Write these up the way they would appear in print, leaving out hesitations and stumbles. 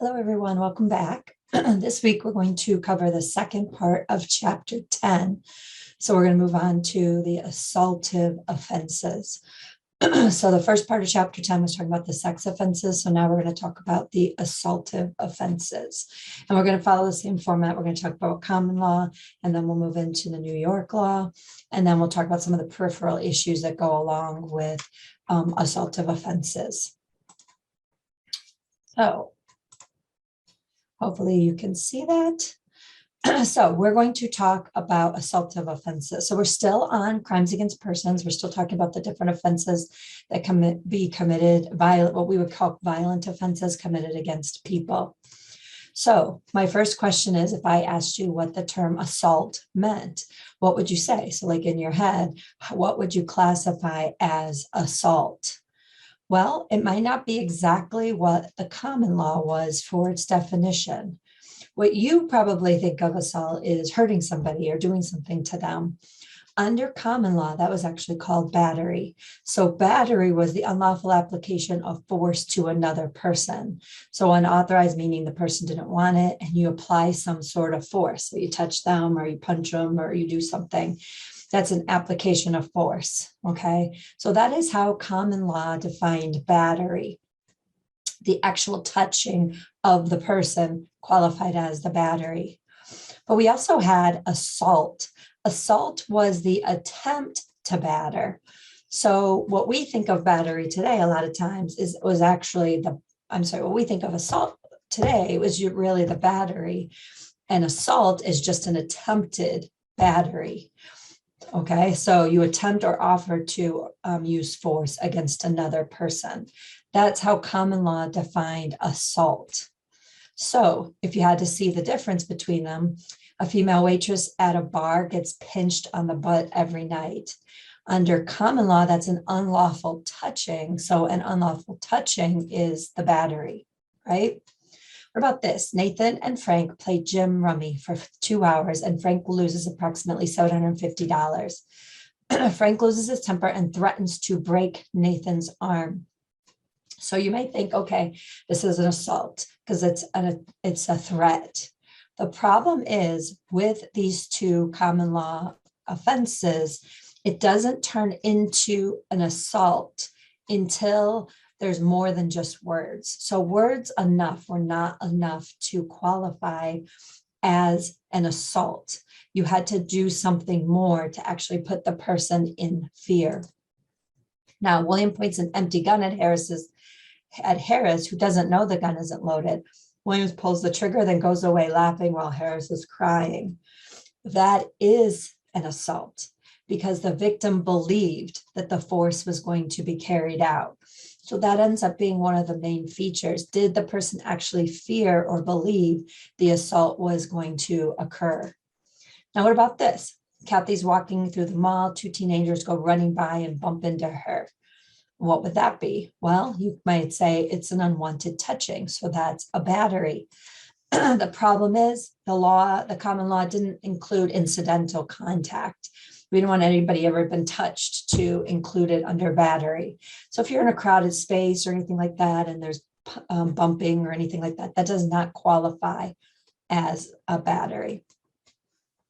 Hello, everyone. Welcome back. This week, we're going to cover the second part of Chapter 10. So we're going to move on to the assaultive offenses. So the first part of Chapter 10 was talking about the sex offenses. So now we're going to talk about the assaultive offenses. And we're going to follow the same format. We're going to talk about common law, and then we'll move into the New York law. And then we'll talk about some of the peripheral issues that go along with assaultive offenses. So hopefully you can see that. So we're going to talk about assaultive offenses. So we're still on crimes against persons. We're still talking about the different offenses that can be committed, what we would call violent offenses committed against people. So my first question is, if I asked you what the term assault meant, what would you say? So like in your head, what would you classify as assault? Well, it might not be exactly what the common law was for its definition. What you probably think of assault is hurting somebody or doing something to them. Under common law, that was actually called battery. So battery was the unlawful application of force to another person. So unauthorized, meaning the person didn't want it, and you apply some sort of force. So you touch them or you punch them or you do something. That's an application of force, okay? So that is how common law defined battery. The actual touching of the person qualified as the battery. But we also had assault. Assault was the attempt to batter. So what we think of battery today a lot of times what we think of assault today was really the battery, and assault is just an attempted battery. Okay, so you attempt or offer to use force against another person. That's how common law defined assault. So if you had to see the difference between them, a female waitress at a bar gets pinched on the butt every night. Under common law, that's an unlawful touching. So an unlawful touching is the battery, right? What about this? Nathan and Frank play gym rummy for 2 hours, and Frank loses approximately $750. Frank loses his temper and threatens to break Nathan's arm. So you might think, okay, this is an assault because it's a threat. The problem is with these two common law offenses, it doesn't turn into an assault until there's more than just words. So words were not enough to qualify as an assault. You had to do something more to actually put the person in fear. Now, William points an empty gun at Harris, who doesn't know the gun isn't loaded. Williams pulls the trigger, then goes away laughing while Harris is crying. That is an assault because the victim believed that the force was going to be carried out. So that ends up being one of the main features. Did the person actually fear or believe the assault was going to occur? Now, what about this? Kathy's walking through the mall. Two teenagers go running by and bump into her. What would that be? Well, you might say it's an unwanted touching. So that's a battery. The problem is the common law didn't include incidental contact. We don't want anybody ever been touched to include it under battery. So if you're in a crowded space or anything like that, and there's bumping or anything like that, that does not qualify as a battery.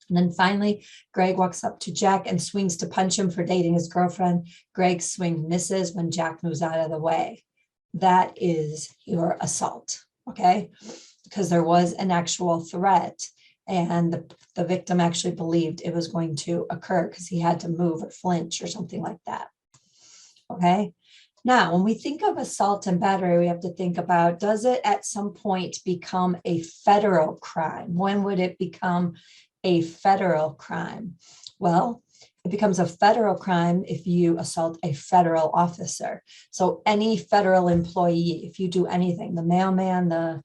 And then finally, Greg walks up to Jack and swings to punch him for dating his girlfriend. Greg's swing misses when Jack moves out of the way. That is your assault, okay? Because there was an actual threat, and the victim actually believed it was going to occur because he had to move or flinch or something like that. Okay. Now, when we think of assault and battery, we have to think about, does it at some point become a federal crime? When would it become a federal crime? Well, it becomes a federal crime if you assault a federal officer. So any federal employee, if you do anything, the mailman,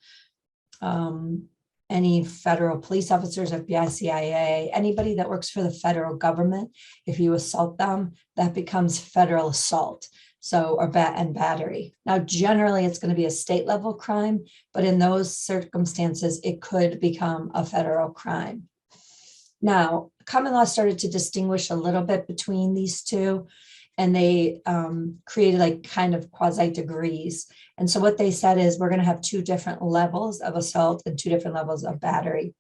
any federal police officers, FBI, CIA, anybody that works for the federal government, if you assault them, that becomes federal assault. So, and battery. Now, generally, it's going to be a state level crime, but in those circumstances, it could become a federal crime. Now, common law started to distinguish a little bit between these two. and they created like kind of quasi degrees. And so what they said is we're going to have two different levels of assault and two different levels of battery.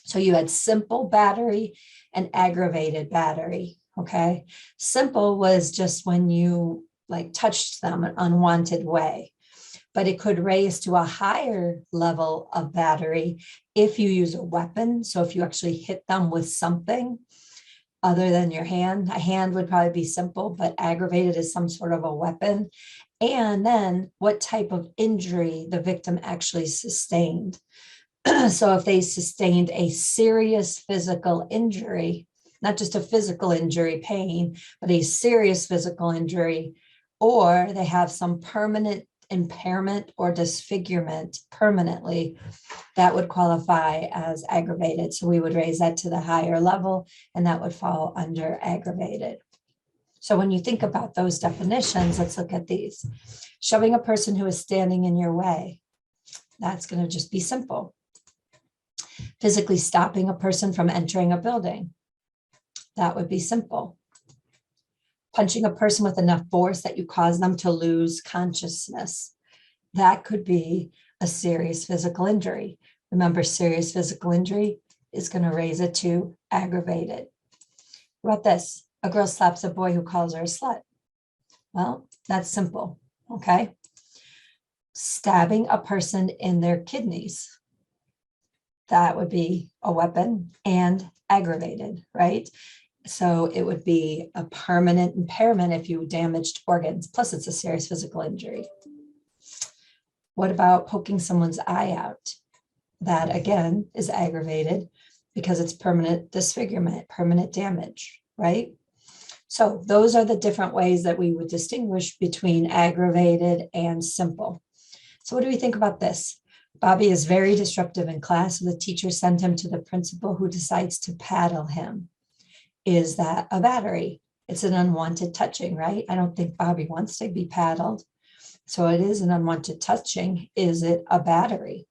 So you had simple battery and aggravated battery. Okay. Simple was just when you like touched them an unwanted way, but it could raise to a higher level of battery if you use a weapon. So if you actually hit them with something other than your hand, a hand would probably be simple, but aggravated is some sort of a weapon. And then what type of injury the victim actually sustained. So if they sustained a serious physical injury, not just a physical injury, pain, but a serious physical injury, or they have some permanent impairment or disfigurement permanently, that would qualify as aggravated. So we would raise that to the higher level, and that would fall under aggravated. So when you think about those definitions, let's look at these. Shoving a person who is standing in your way, that's going to just be simple. Physically stopping a person from entering a building, that would be simple. Punching a person with enough force that you cause them to lose consciousness, that could be a serious physical injury. Remember, serious physical injury is going to raise it to aggravated. What about this? A girl slaps a boy who calls her a slut. Well, that's simple, okay? Stabbing a person in their kidneys, that would be a weapon and aggravated, right? So it would be a permanent impairment if you damaged organs, plus it's a serious physical injury. What about poking someone's eye out? That again is aggravated because it's permanent disfigurement, permanent damage, right? So those are the different ways that we would distinguish between aggravated and simple. So what do we think about this? Bobby is very disruptive in class, so the teacher sent him to the principal, who decides to paddle him. Is that a battery? It's an unwanted touching, right? I don't think Bobby wants to be paddled. So it is an unwanted touching. Is it a battery?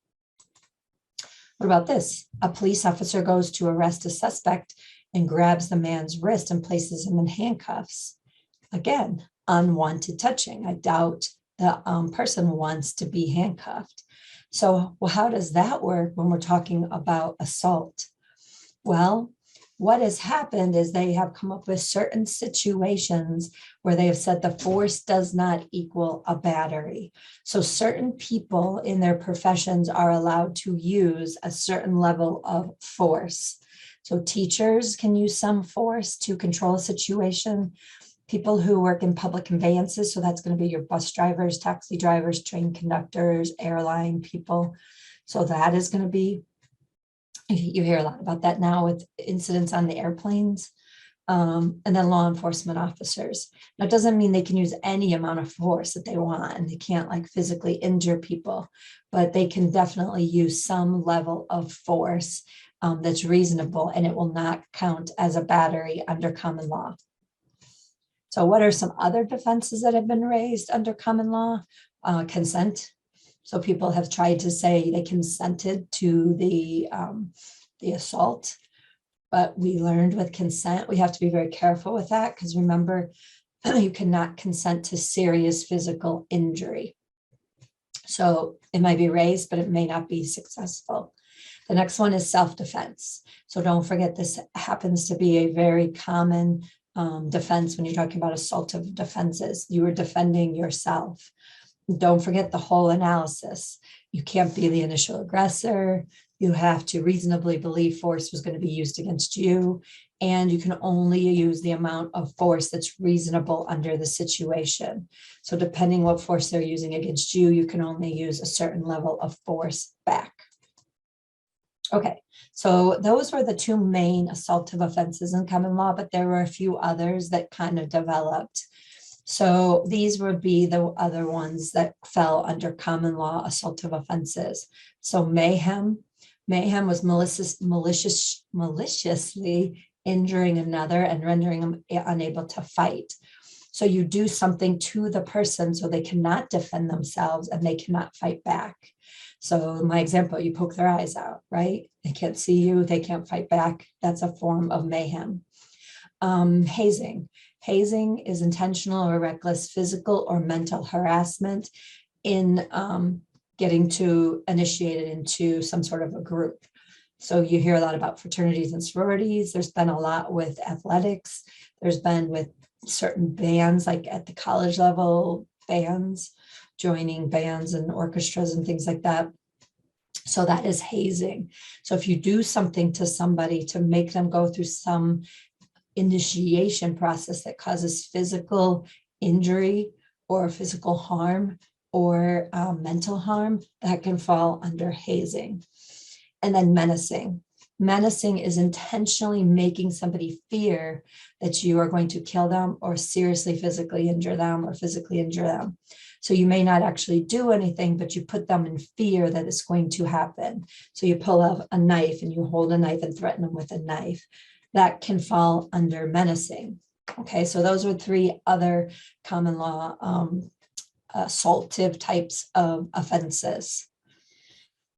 What about this? A police officer goes to arrest a suspect and grabs the man's wrist and places him in handcuffs. Again, unwanted touching. I doubt the person wants to be handcuffed. So, well, how does that work when we're talking about assault? Well, what has happened is they have come up with certain situations where they have said the force does not equal a battery. So certain people in their professions are allowed to use a certain level of force. So teachers can use some force to control a situation. People who work in public conveyances, so that's going to be your bus drivers, taxi drivers, train conductors, airline people. So that is going to be, you hear a lot about that now with incidents on the airplanes, and then law enforcement officers. Now, it doesn't mean they can use any amount of force that they want, and they can't like physically injure people, but they can definitely use some level of force that's reasonable, and it will not count as a battery under common law. So what are some other defenses that have been raised under common law? Consent. So people have tried to say they consented to the assault, but we learned with consent, we have to be very careful with that, because remember, you cannot consent to serious physical injury. So it might be raised, but it may not be successful. The next one is self-defense. So don't forget, this happens to be a very common defense when you're talking about assaultive defenses. You are defending yourself. Don't forget the whole analysis. You can't be the initial aggressor. You have to reasonably believe force was going to be used against you, and you can only use the amount of force that's reasonable under the situation. So depending what force they're using against you, you can only use a certain level of force back. Okay, so those were the two main assaultive offenses in common law, but there were a few others that kind of developed. So these would be the other ones that fell under common law assaultive offenses. So mayhem. Mayhem was maliciously injuring another and rendering them unable to fight. So you do something to the person so they cannot defend themselves and they cannot fight back. So my example, you poke their eyes out, right? They can't see you, they can't fight back. That's a form of mayhem. Hazing. Hazing is intentional or reckless physical or mental harassment in getting to initiated into some sort of a group. So you hear a lot about fraternities and sororities. There's been a lot with athletics. There's been with certain bands, like at the college level, bands, joining bands and orchestras and things like that. So that is hazing. So if you do something to somebody to make them go through some initiation process that causes physical injury or physical harm or mental harm, that can fall under hazing. And then menacing. Menacing is intentionally making somebody fear that you are going to kill them or seriously physically injure them or physically injure them. So you may not actually do anything, but you put them in fear that it's going to happen. So you pull out a knife and you hold a knife and threaten them with a knife. That can fall under menacing. Okay, so those are 3 other common law assaultive types of offenses.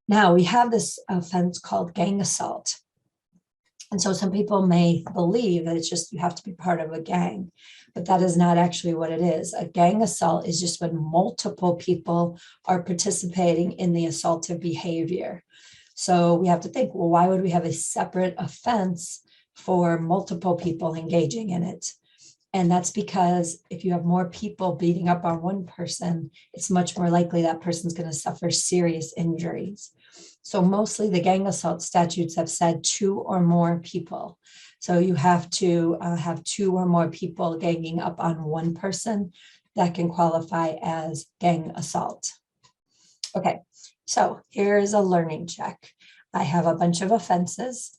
Now we have this offense called gang assault. And so some people may believe that it's just you have to be part of a gang, but that is not actually what it is. A gang assault is just when multiple people are participating in the assaultive behavior. So we have to think, well, why would we have a separate offense for multiple people engaging in it? And that's because if you have more people beating up on one person, it's much more likely that person's going to suffer serious injuries. So mostly the gang assault statutes have said 2 or more people. So you have to have 2 or more people ganging up on one person. That can qualify as gang assault. Okay, so here's a learning check. I have a bunch of offenses,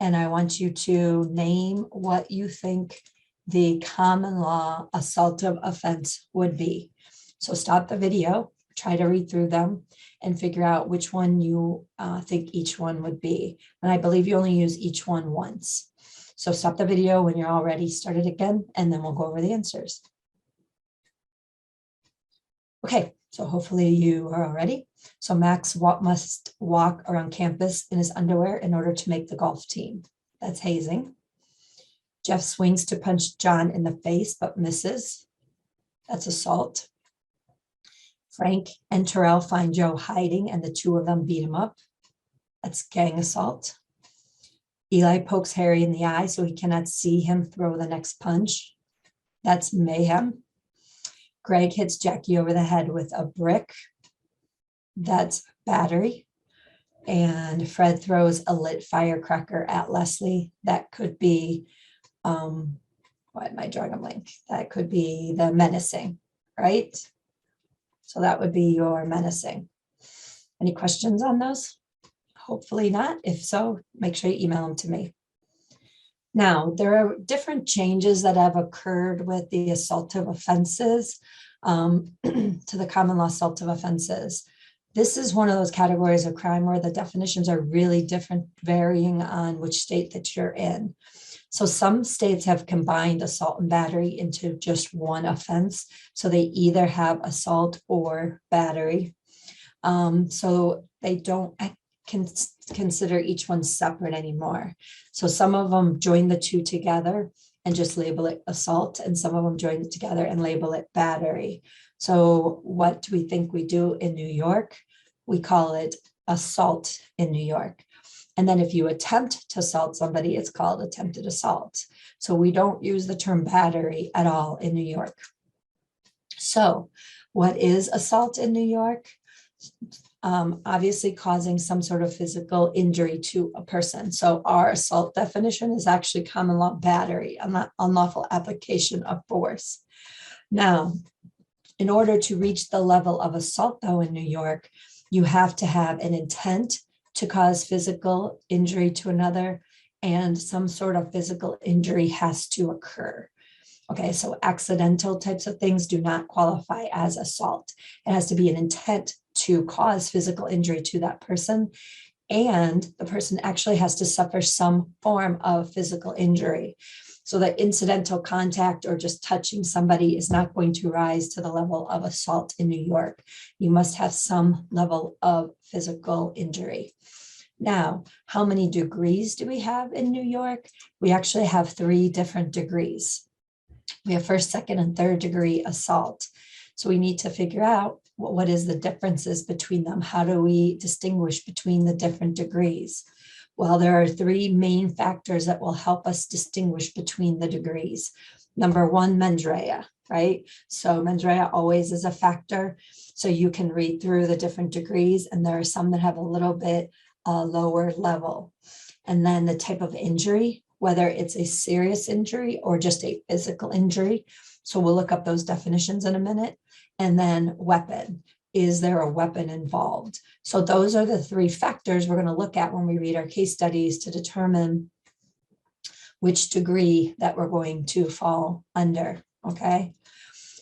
and I want you to name what you think the common law assaultive offense would be. So stop the video, try to read through them and figure out which one you think each one would be. And I believe you only use each one once. So stop the video when you're all ready, start it again, and then we'll go over the answers. Okay, so hopefully you are all ready. So Max must walk around campus in his underwear in order to make the golf team. That's hazing. Jeff swings to punch John in the face, but misses. That's assault. Frank and Terrell find Joe hiding, and the 2 of them beat him up. That's gang assault. Eli pokes Harry in the eye so he cannot see him throw the next punch. That's mayhem. Greg hits Jackie over the head with a brick. That's battery. And Fred throws a lit firecracker at Leslie. That could be why am I drawing a blank? That could be the menacing, right? So that would be your menacing. Any questions on those? Hopefully not. If so, make sure you email them to me. Now, there are different changes that have occurred with the assaultive offenses to the common law assaultive offenses. This is one of those categories of crime where the definitions are really different, varying on which state that you're in. So some states have combined assault and battery into just one offense. So they either have assault or battery. So they don't consider each one separate anymore. So some of them join the 2 together and just label it assault, and some of them join it together and label it battery. So what do we think we do in New York? We call it assault in New York. And then if you attempt to assault somebody, it's called attempted assault. So we don't use the term battery at all in New York. So what is assault in New York? Obviously causing some sort of physical injury to a person. So our assault definition is actually common law battery, unlawful application of force. Now, in order to reach the level of assault, though, in New York, you have to have an intent to cause physical injury to another, and some sort of physical injury has to occur. Okay, so accidental types of things do not qualify as assault. It has to be an intent to cause physical injury to that person, and the person actually has to suffer some form of physical injury. So that incidental contact or just touching somebody is not going to rise to the level of assault in New York. You must have some level of physical injury. Now, how many degrees do we have in New York? We actually have 3 different degrees. We have first, second, and third degree assault. So we need to figure out what is the differences between them. How do we distinguish between the different degrees? Well, there are 3 main factors that will help us distinguish between the degrees. Number 1, mens rea, right? So mens rea always is a factor. So you can read through the different degrees, and there are some that have a little bit lower level. And then the type of injury, whether it's a serious injury or just a physical injury. So we'll look up those definitions in a minute. And then weapon. Is there a weapon involved? So those are the 3 factors we're going to look at when we read our case studies to determine which degree that we're going to fall under. Okay.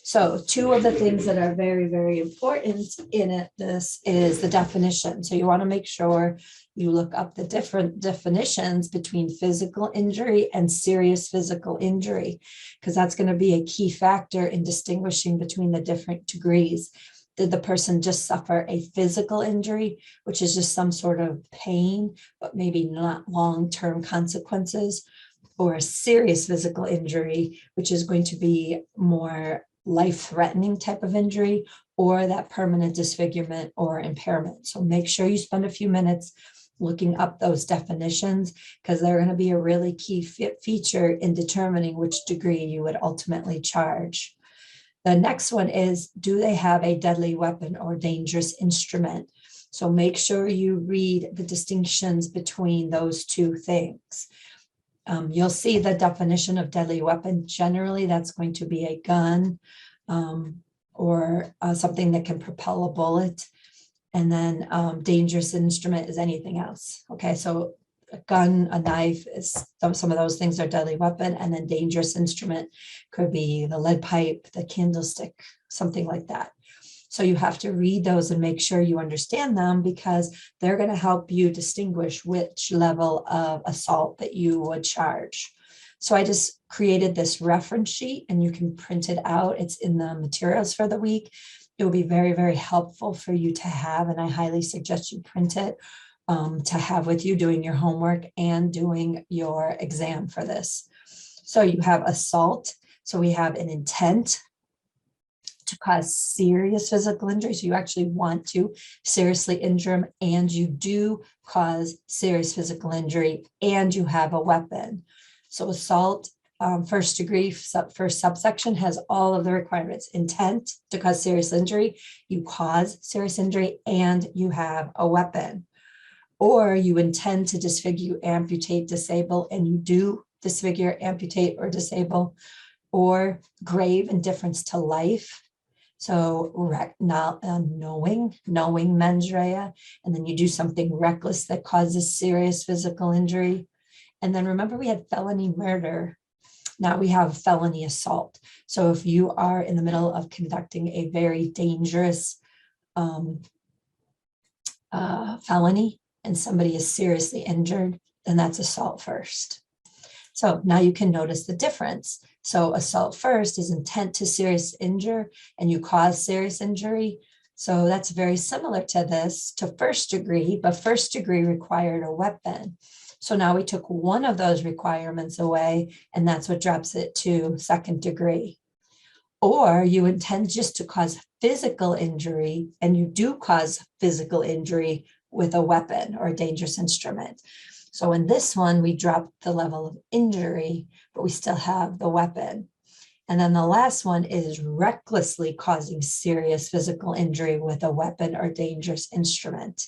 So 2 of the things that are very, very important in this is the definition. So you want to make sure you look up the different definitions between physical injury and serious physical injury, because that's going to be a key factor in distinguishing between the different degrees. Did the person just suffer a physical injury, which is just some sort of pain, but maybe not long-term consequences, or a serious physical injury, which is going to be more life-threatening type of injury, or that permanent disfigurement or impairment. So make sure you spend a few minutes looking up those definitions, because they're going to be a really key feature in determining which degree you would ultimately charge. The next one is, do they have a deadly weapon or dangerous instrument? So make sure you read the distinctions between those 2 things. You'll see the definition of deadly weapon. Generally, that's going to be a gun or something that can propel a bullet. And then dangerous instrument is anything else. Okay, so a gun, a knife, is some of those things are deadly weapon. And then dangerous instrument could be the lead pipe, the candlestick, something like that. So you have to read those and make sure you understand them, because they're going to help you distinguish which level of assault that you would charge. So I just created this reference sheet, and you can print it out. It's in the materials for the week. It will be very, very helpful for you to have, and I highly suggest you print it to have with you doing your homework and doing your exam for this. So you have assault. So we have an intent to cause serious physical injury. So you actually want to seriously injure them, and you do cause serious physical injury, and you have a weapon. So assault, first degree, first subsection, has all of the requirements: intent to cause serious injury, you cause serious injury, and you have a weapon. Or you intend to disfigure, amputate, disable, and you do disfigure, amputate, or disable. Or grave indifference to life. So knowing mens rea, and then you do something reckless that causes serious physical injury. And then remember, we had felony murder. Now we have felony assault. So if you are in the middle of conducting a very dangerous felony and somebody is seriously injured, then that's assault first. So now you can notice the difference. So assault first is intent to serious injure, and you cause serious injury. So that's very similar to this, to first degree, but first degree required a weapon. So now we took one of those requirements away, and that's what drops it to second degree. Or you intend just to cause physical injury, and you do cause physical injury with a weapon or a dangerous instrument. So in this one, we dropped the level of injury, but we still have the weapon. And then the last one is recklessly causing serious physical injury with a weapon or dangerous instrument.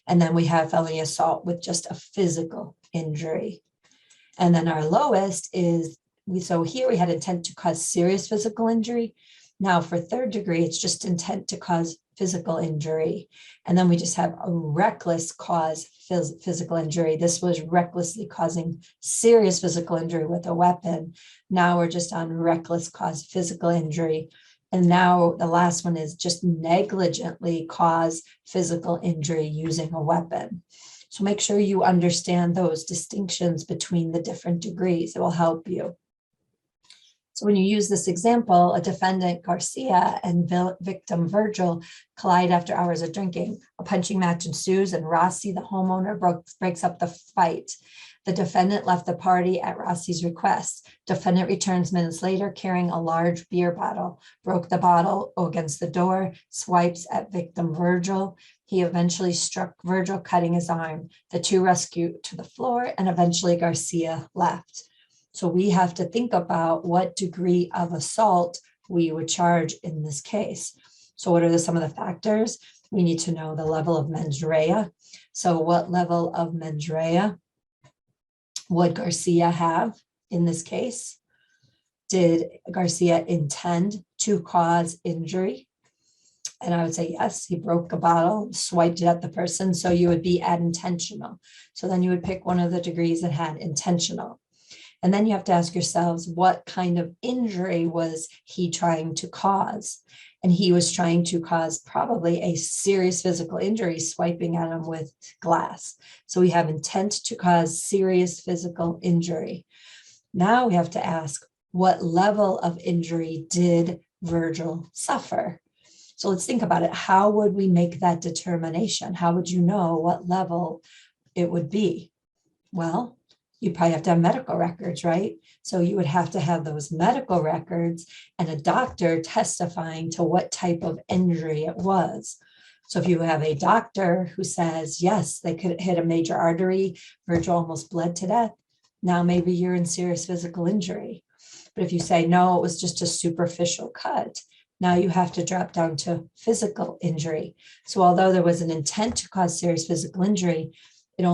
And then we have felony assault with just a physical injury. And then our lowest is, so here we had intent to cause serious physical injury. Now for third degree, it's just intent to cause physical injury. And then we just have a reckless cause physical injury. This was recklessly causing serious physical injury with a weapon. Now we're just on reckless cause physical injury. And now the last one is just negligently cause physical injury using a weapon. So make sure you understand those distinctions between the different degrees. It will help you. So when you use this example, a defendant Garcia and victim Virgil collide after hours of drinking. A punching match ensues and Rossi, the homeowner, breaks up the fight. The defendant left the party at Rossi's request. Defendant returns minutes later carrying a large beer bottle, broke the bottle against the door, swipes at victim Virgil. He eventually struck Virgil, cutting his arm. The two rescued to the floor, and eventually Garcia left. So we have to think about what degree of assault we would charge in this case. So what are some of the factors? We need to know the level of mens rea. So what level of mens rea would Garcia have in this case? Did Garcia intend to cause injury? And I would say yes, he broke a bottle, swiped it at the person. So you would be at intentional. So then you would pick one of the degrees that had intentional. And then you have to ask yourselves, what kind of injury was he trying to cause? And he was trying to cause probably a serious physical injury, swiping at him with glass. So we have intent to cause serious physical injury. Now we have to ask, what level of injury did Virgil suffer? So let's think about it. How would we make that determination? How would you know what level it would be? Well, you probably have to have medical records, right? So you would have to have those medical records and a doctor testifying to what type of injury it was. So if you have a doctor who says, yes, they could hit a major artery, Virgil almost bled to death, now maybe you're in serious physical injury. But if you say, no, it was just a superficial cut, now you have to drop down to physical injury. So although there was an intent to cause serious physical injury, they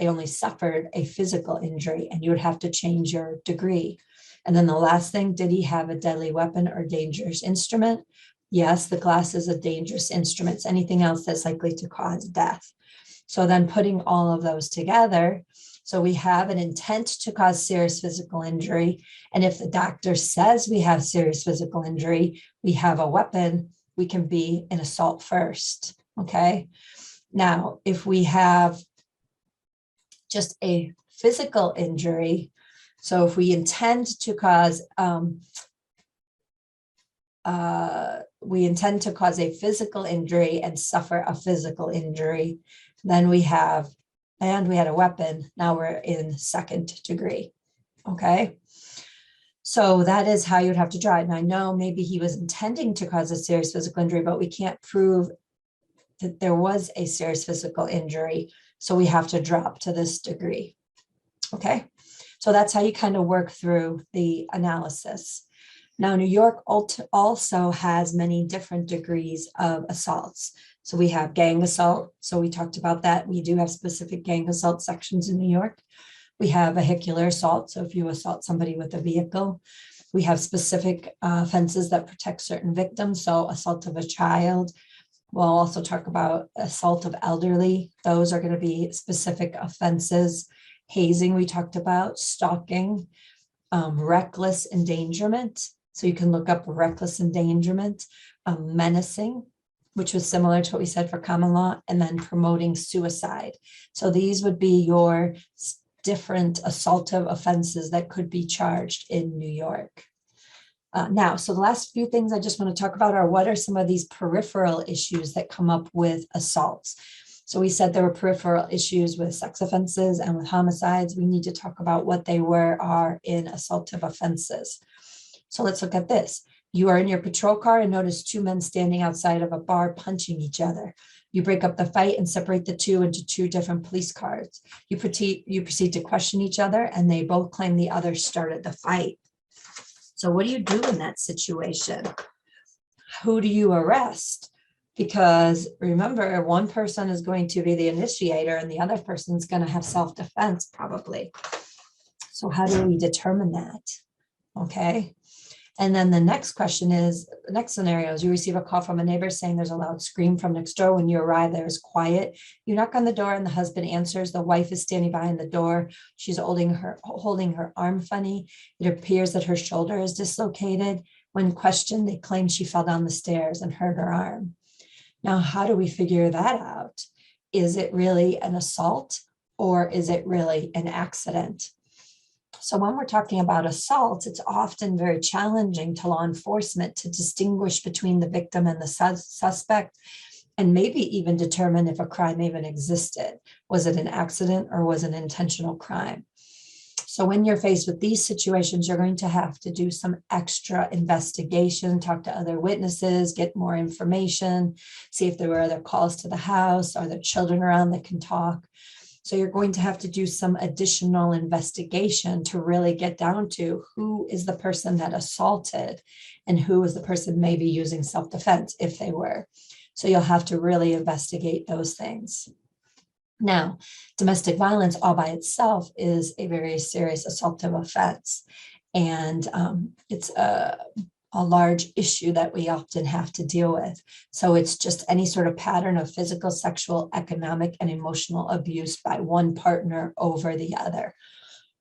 only suffered a physical injury, and you would have to change your degree. And then the last thing, did he have a deadly weapon or dangerous instrument? Yes, the glass is a dangerous instrument. It's anything else that's likely to cause death. So then putting all of those together, so we have an intent to cause serious physical injury. And if the doctor says we have serious physical injury, we have a weapon, we can be in assault first, okay? Now, if we have just a physical injury, so if we intend to cause a physical injury and suffer a physical injury, then we had a weapon. Now we're in second degree. Okay. So that is how you'd have to draw it. And I know maybe he was intending to cause a serious physical injury, but we can't prove that there was a serious physical injury. So we have to drop to this degree. Okay. So that's how you kind of work through the analysis. Now, New York also has many different degrees of assaults. So we have gang assault. So we talked about that. We do have specific gang assault sections in New York. We have vehicular assault. So if you assault somebody with a vehicle, we have specific offenses that protect certain victims. So assault of a child. We'll also talk about assault of elderly. Those are going to be specific offenses. Hazing, we talked about, stalking, reckless endangerment. So you can look up reckless endangerment, menacing, which was similar to what we said for common law, and then promoting suicide. So these would be your different assaultive offenses that could be charged in New York. Now, so the last few things I just want to talk about are what are some of these peripheral issues that come up with assaults. So we said there were peripheral issues with sex offenses and with homicides. We need to talk about what they are in assaultive offenses. So let's look at this. You are in your patrol car and notice two men standing outside of a bar punching each other. You break up the fight and separate the two into two different police cars. You proceed to question each other, and they both claim the other started the fight. So what do you do in that situation? Who do you arrest? Because remember, one person is going to be the initiator and the other person is going to have self-defense probably. So how do we determine that? Okay. And then the next question is, the next scenario is you receive a call from a neighbor saying there's a loud scream from next door. When you arrive, there's quiet. You knock on the door and the husband answers. The wife is standing behind the door. She's holding her arm funny. It appears that her shoulder is dislocated. When questioned, they claim she fell down the stairs and hurt her arm. Now, how do we figure that out? Is it really an assault or is it really an accident? So when we're talking about assault, it's often very challenging to law enforcement to distinguish between the victim and the suspect, and maybe even determine if a crime even existed. Was it an accident or was it an intentional crime? So when you're faced with these situations, you're going to have to do some extra investigation, talk to other witnesses, get more information, see if there were other calls to the house, are there children around that can talk. So you're going to have to do some additional investigation to really get down to who is the person that assaulted and who is the person maybe using self-defense if they were. So you'll have to really investigate those things. Now, domestic violence all by itself is a very serious assaultive offense. And it's a large issue that we often have to deal with. So it's just any sort of pattern of physical, sexual, economic, and emotional abuse by one partner over the other.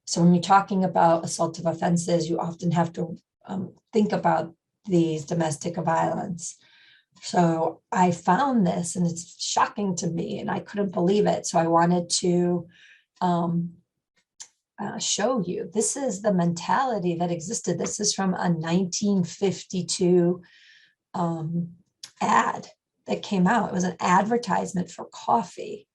So when you're talking about assaultive offenses, you often have to think about these domestic violence. So I found this and it's shocking to me and I couldn't believe it. So I wanted to show you. This is the mentality that existed. This is from a 1952 ad that came out. It was an advertisement for coffee.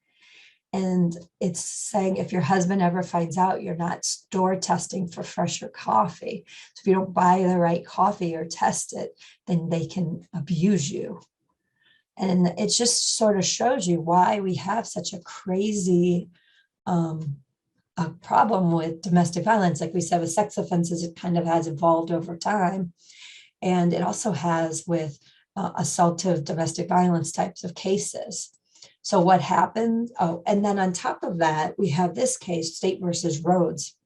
And it's saying, if your husband ever finds out you're not store testing for fresher coffee, so if you don't buy the right coffee or test it, then they can abuse you. And it just sort of shows you why we have such a crazy a problem with domestic violence. Like we said, with sex offenses, it kind of has evolved over time. And it also has with assaultive domestic violence types of cases. So what happened? Oh, and then on top of that, we have this case, State versus Rhodes,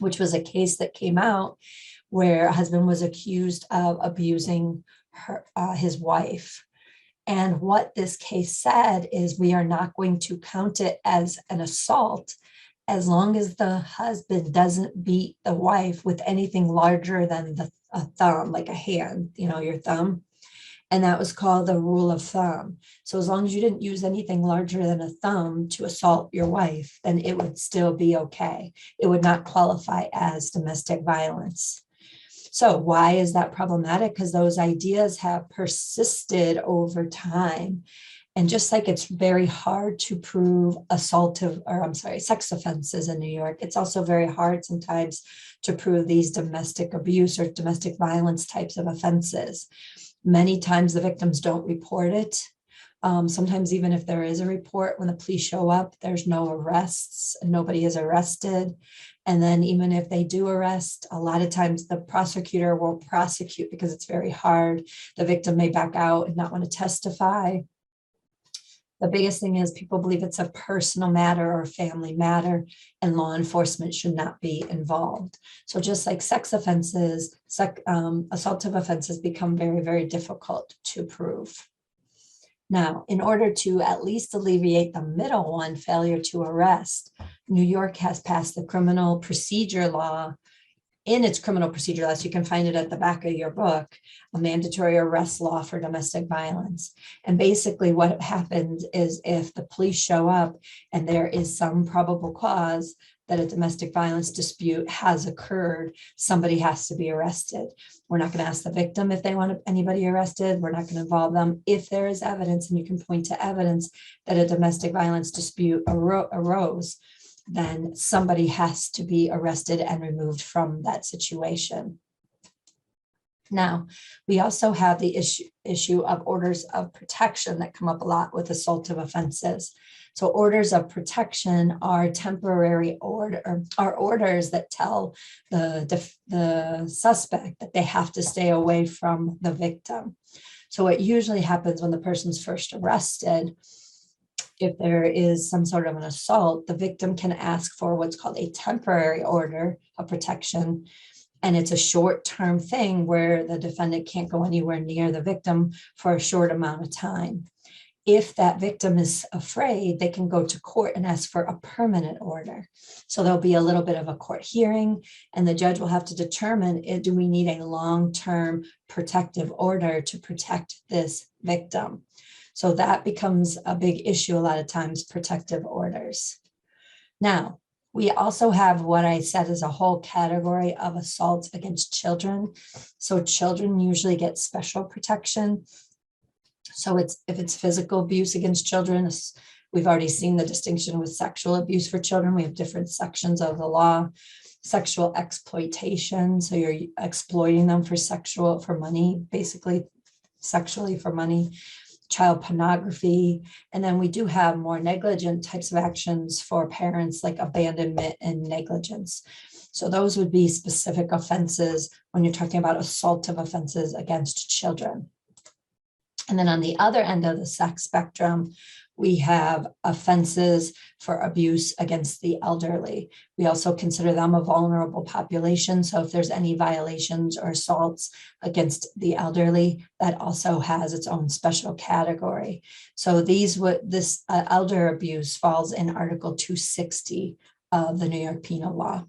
which was a case that came out where a husband was accused of abusing his wife. And what this case said is we are not going to count it as an assault as long as the husband doesn't beat the wife with anything larger than a thumb, like a hand, your thumb. And that was called the rule of thumb. So as long as you didn't use anything larger than a thumb to assault your wife, then it would still be okay. It would not qualify as domestic violence. So why is that problematic? Because those ideas have persisted over time. And just like it's very hard to prove sex offenses in New York, it's also very hard sometimes to prove these domestic abuse or domestic violence types of offenses. Many times the victims don't report it. Sometimes even if there is a report, when the police show up, there's no arrests and nobody is arrested. And then even if they do arrest, a lot of times the prosecutor won't prosecute because it's very hard. The victim may back out and not want to testify. The biggest thing is people believe it's a personal matter or a family matter, and law enforcement should not be involved. So just like sex offenses, assaultive offenses become very, very difficult to prove. Now, in order to at least alleviate the middle one, failure to arrest, New York has passed the criminal procedure law. In its criminal procedure law, so you can find it at the back of your book, a mandatory arrest law for domestic violence. And basically what happens is if the police show up and there is some probable cause that a domestic violence dispute has occurred, somebody has to be arrested. We're not going to ask the victim if they want anybody arrested. We're not going to involve them. If there is evidence, and you can point to evidence that a domestic violence dispute arose, then somebody has to be arrested and removed from that situation. Now, we also have the issue of orders of protection that come up a lot with assaultive offenses. So orders of protection are temporary orders that tell the suspect that they have to stay away from the victim. So what usually happens when the person's first arrested, if there is some sort of an assault, the victim can ask for what's called a temporary order of protection. And it's a short-term thing where the defendant can't go anywhere near the victim for a short amount of time. If that victim is afraid, they can go to court and ask for a permanent order. So there'll be a little bit of a court hearing, and the judge will have to determine, do we need a long-term protective order to protect this victim? So that becomes a big issue a lot of times, protective orders. Now, We also have what I said is a whole category of assaults against children. So children usually get special protection. So if it's physical abuse against children, we've already seen the distinction with sexual abuse for children. We have different sections of the law. Sexual exploitation, so you're exploiting them for money, basically sexually for money. Child pornography, and then we do have more negligent types of actions for parents, like abandonment and negligence. So those would be specific offenses when you're talking about assaultive offenses against children. And then on the other end of the sex spectrum, we have offenses for abuse against the elderly. We also consider them a vulnerable population. So if there's any violations or assaults against the elderly, that also has its own special category. So this elder abuse falls in Article 260 of the New York Penal Law.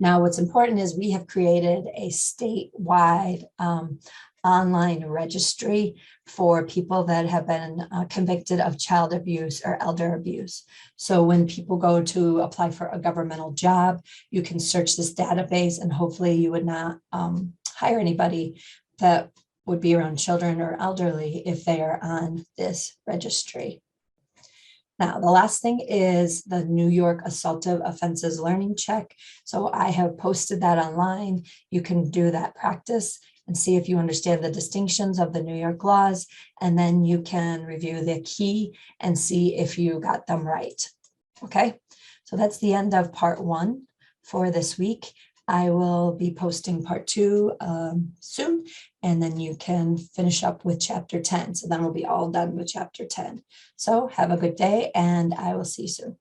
Now, what's important is we have created a statewide online registry for people that have been convicted of child abuse or elder abuse. So when people go to apply for a governmental job, you can search this database, and hopefully you would not hire anybody that would be around children or elderly if they are on this registry. Now, the last thing is the New York Assaultive Offenses Learning Check. So I have posted that online. You can do that practice and see if you understand the distinctions of the New York laws, and then you can review the key and see if you got them right. Okay, so that's the end of part 1 for this week. I will be posting part 2 soon, and then you can finish up with chapter 10. So then we'll be all done with chapter 10. So have a good day, and I will see you soon.